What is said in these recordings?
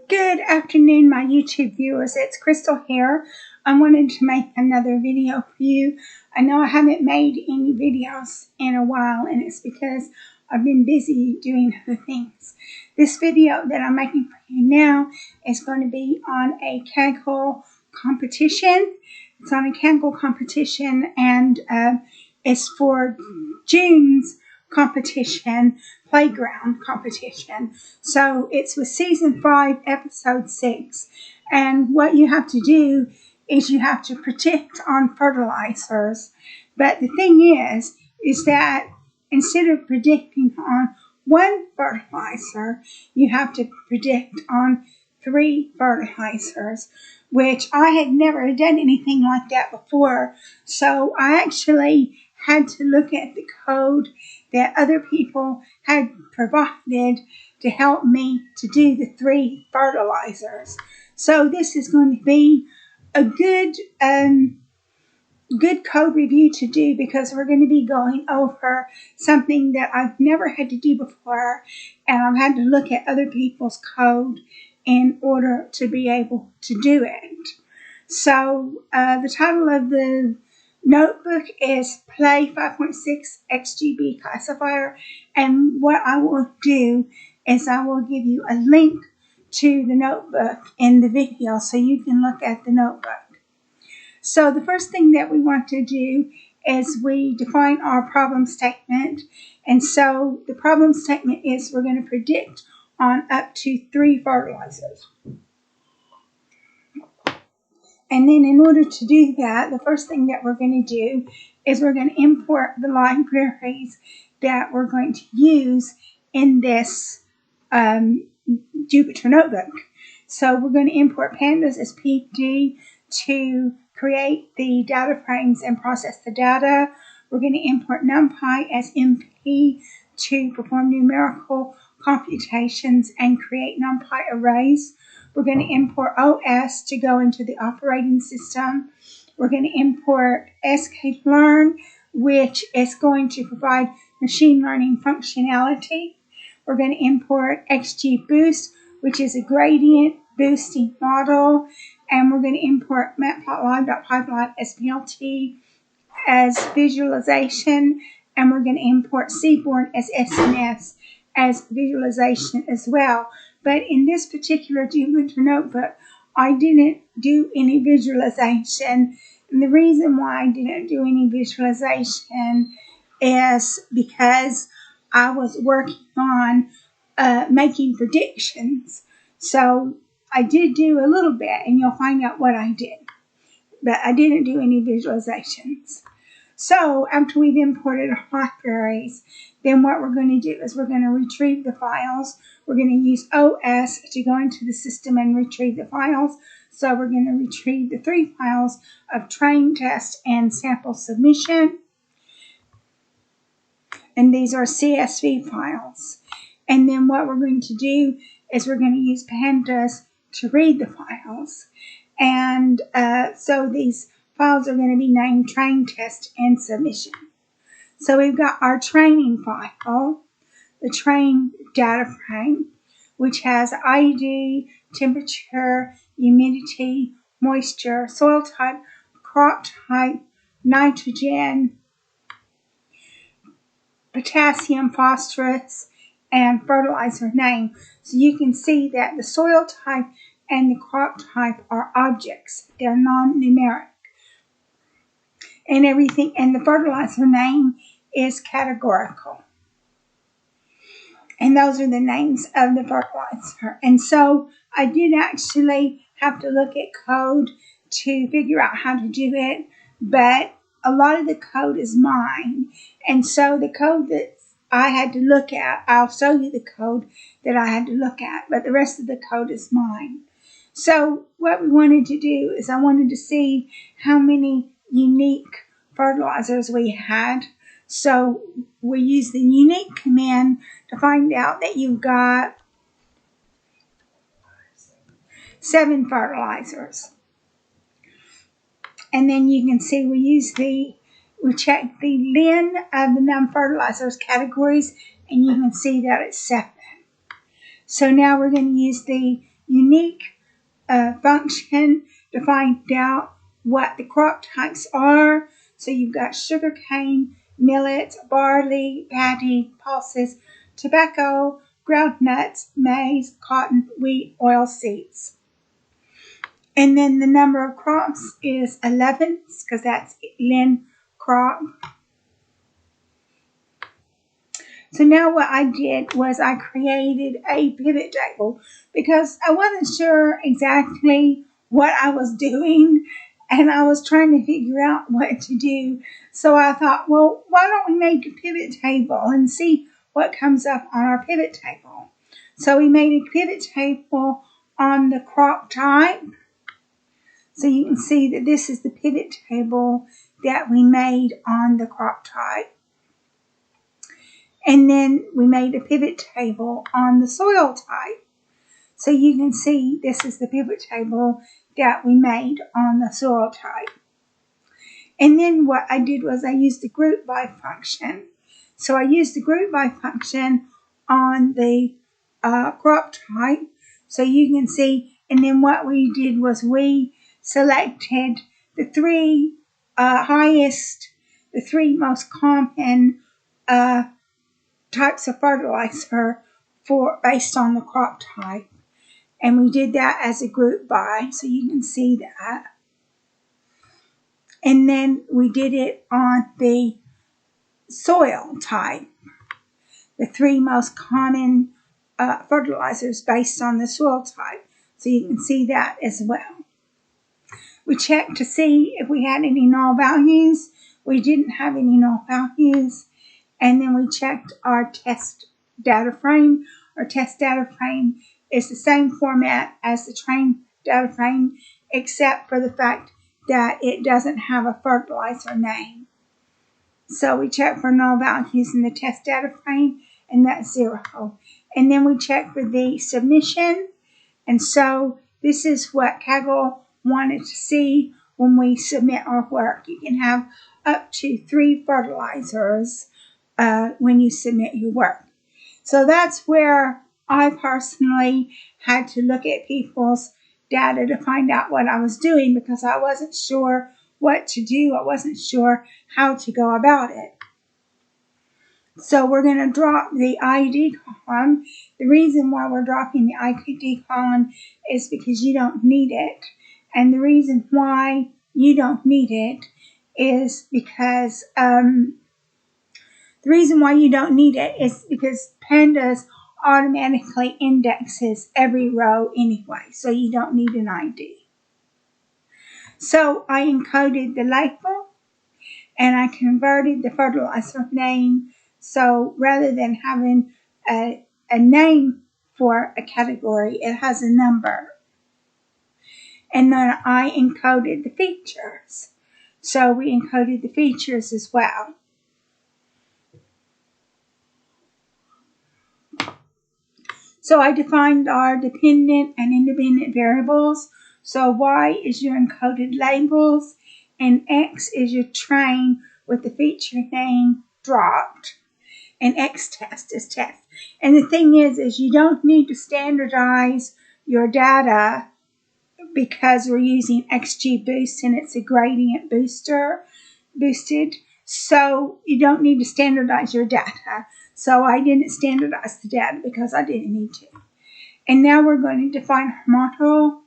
Good afternoon, my YouTube viewers. It's Crystal here. I wanted to make another video for you. I know I haven't made any videos in a while, and it's because I've been busy doing other things. This video that I'm making for you now is going to be on a Kaggle competition. It's on a Kaggle competition, and it's for June's competition, playground competition. So it's with season 5, episode 6. And what you have to do is you have to predict on fertilizers. But the thing is that instead of predicting on one fertilizer, you have to predict on 3 fertilizers, which I had never done anything like that before. So I actually had to look at the code that other people had provided to help me to do the 3 fertilizers. So this is going to be a good code review to do, because we're going to be going over something that I've never had to do before, and I've had to look at other people's code in order to be able to do it. So the title of the notebook is Play 5.6 XGBClassifier, and what I will do is I will give you a link to the notebook in the video so you can look at the notebook. So the first thing that we want to do is we define our problem statement, and so the problem statement is we're going to predict on up to 3 fertilizers. And then in order to do that, the first thing that we're going to do is we're going to import the libraries that we're going to use in this Jupyter notebook. So we're going to import pandas as PD to create the data frames and process the data. We're going to import NumPy as MP to perform numerical computations and create NumPy arrays. We're going to import OS to go into the operating system. We're going to import sklearn, which is going to provide machine learning functionality. We're going to import XGBoost, which is a gradient boosting model. And we're going to import matplotlib.pipeline SPLT as visualization. And we're going to import Seaborn as SNS as visualization as well. But in this particular Jupyter notebook, I didn't do any visualization. And the reason why I didn't do any visualization is because I was working on making predictions. So I did do a little bit, and you'll find out what I did. But I didn't do any visualizations. So after we've imported our libraries, then what we're going to do is we're going to retrieve the files. We're going to use OS to go into the system and retrieve the files. So we're going to retrieve the 3 files of train test and sample submission. And these are CSV files. And then what we're going to do is we're going to use pandas to read the files. And so these files are going to be named train test and submission. So we've got our training file, the train data frame, which has ID, temperature, humidity, moisture, soil type, crop type, nitrogen, potassium, phosphorus, and fertilizer name. So you can see that the soil type and the crop type are objects. They're non-numeric. And everything, and the fertilizer name is categorical. And those are the names of the fertilizer. And so I did actually have to look at code to figure out how to do it, but a lot of the code is mine. And so the code that I had to look at, I'll show you the code that I had to look at, but the rest of the code is mine. So what we wanted to do is I wanted to see how many unique fertilizers we had. So we use the unique command to find out that you've got 7 fertilizers. And then you can see we check the LIN of the non-fertilizers categories, and you can see that it's 7. So now we're going to use the unique function to find out what the crop types are. So you've got sugarcane, millet, barley, paddy, pulses, tobacco, groundnuts, maize, cotton, wheat, oilseeds. And then the number of crops is 11, because that's Lin crop. So now what I did was I created a pivot table because I wasn't sure exactly what I was doing and I was trying to figure out what to do. So I thought, well, why don't we make a pivot table and see what comes up on our pivot table? So we made a pivot table on the crop type. So you can see that this is the pivot table that we made on the crop type. And then we made a pivot table on the soil type. So you can see this is the pivot table that we made on the soil type. And then what I did was I used the group by function. So I used the group by function on the crop type. So you can see, and then what we did was we selected the three most common types of fertilizer based on the crop type. And we did that as a group by, so you can see that. And then we did it on the soil type, the three most common fertilizers based on the soil type. So you can see that as well. We checked to see if we had any null values. We didn't have any null values. And then we checked our test data frame. Our test data frame is the same format as the train data frame, except for the fact that it doesn't have a fertilizer name. So we check for null values in the test data frame, and that's 0. And then we check for the submission. And so this is what Kaggle wanted to see when we submit our work. You can have up to 3 fertilizers when you submit your work. So that's where I personally had to look at people's data to find out what I was doing because I wasn't sure what to do. I wasn't sure how to go about it. So we're going to drop the ID column. The reason why we're dropping the ID column is because you don't need it. And the reason why you don't need it is because Pandas automatically indexes every row anyway, so you don't need an ID. So I encoded the label and I converted the fertilizer name. So rather than having a name for a category, it has a number. And then I encoded the features. So we encoded the features as well. So I defined our dependent and independent variables. So Y is your encoded labels, and X is your train with the feature name dropped, and X test is test. And the thing is you don't need to standardize your data because we're using XGBoost and it's a gradient boosted. So you don't need to standardize your data. So I didn't standardize the data because I didn't need to. And now we're going to define our model.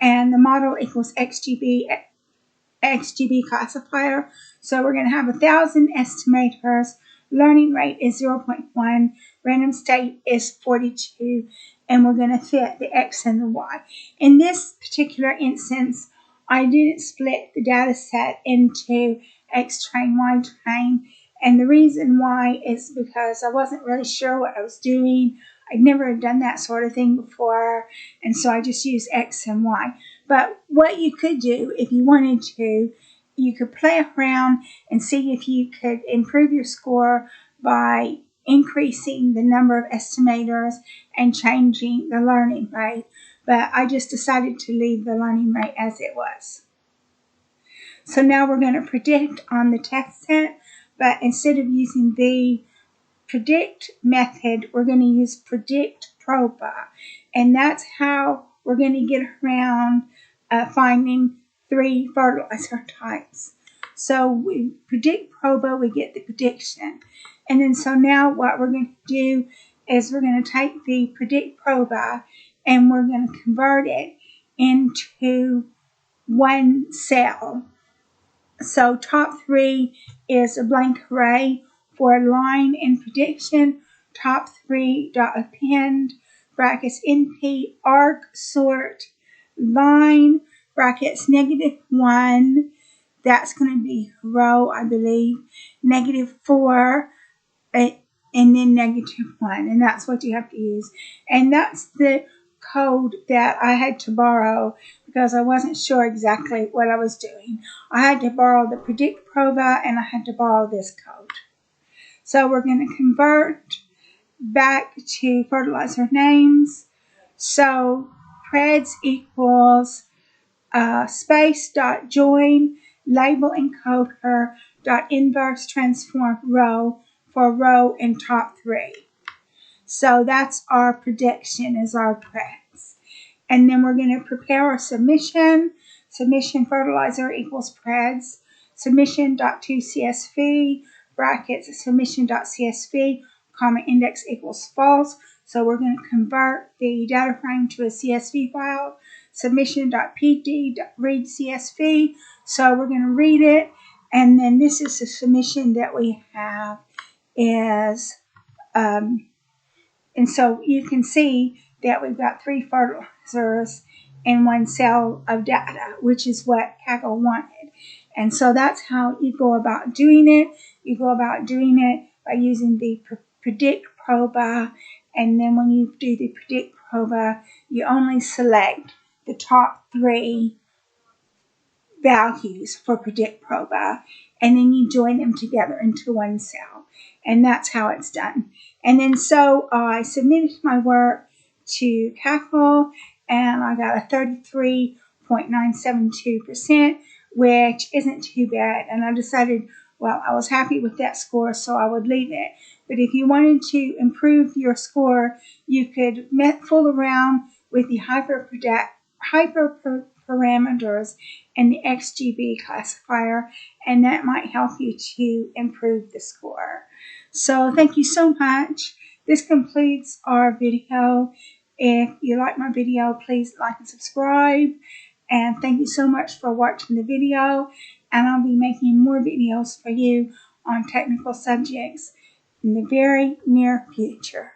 And the model equals XGBClassifier. So we're going to have 1,000 estimators. Learning rate is 0.1. Random state is 42. And we're going to fit the X and the Y. In this particular instance, I didn't split the data set into X train, Y train. And the reason why is because I wasn't really sure what I was doing. I'd never done that sort of thing before. And so I just used X and Y. But what you could do if you wanted to, you could play around and see if you could improve your score by increasing the number of estimators and changing the learning rate. But I just decided to leave the learning rate as it was. So now we're going to predict on the test set, but instead of using the predict method, we're going to use predict proba. And that's how we're going to get around finding 3 fertilizer types. So we predict proba, we get the prediction. And then so now what we're going to do is we're going to take the predict proba and we're going to convert it into one cell. So top 3 is a blank array for line and prediction. Top 3 dot append brackets NP arc sort line brackets -1. That's going to be row, I believe. -4 and then -1, and that's what you have to use. And that's the code that I had to borrow because I wasn't sure exactly what I was doing. I had to borrow the predict proba and I had to borrow this code. So we're going to convert back to fertilizer names. So preds equals space dot join label encoder dot inverse transform row for row in top 3. So that's our prediction is our preds. And then we're going to prepare our submission. Submission fertilizer equals preds. Submission.toCSV brackets submission.csv comma index equals false. So we're going to convert the data frame to a CSV file. Submission.pd.read CSV. So we're going to read it. And then this is the submission that we have is, and so you can see that we've got 3 fertilizers in 1 cell of data, which is what Kaggle wanted. And so that's how you go about doing it. You go about doing it by using the predict proba, and then when you do the predict proba, you only select the top 3 values for predict proba, and then you join them together into 1 cell. And that's how it's done. And then so I submitted my work to Kaggle, and I got a 33.972%, which isn't too bad. And I decided, well, I was happy with that score, so I would leave it. But if you wanted to improve your score, you could fool around with the hyperparameters and the XGBClassifier, and that might help you to improve the score. So thank you so much. This completes our video. If you like my video, please like and subscribe. And thank you so much for watching the video. And I'll be making more videos for you on technical subjects in the very near future.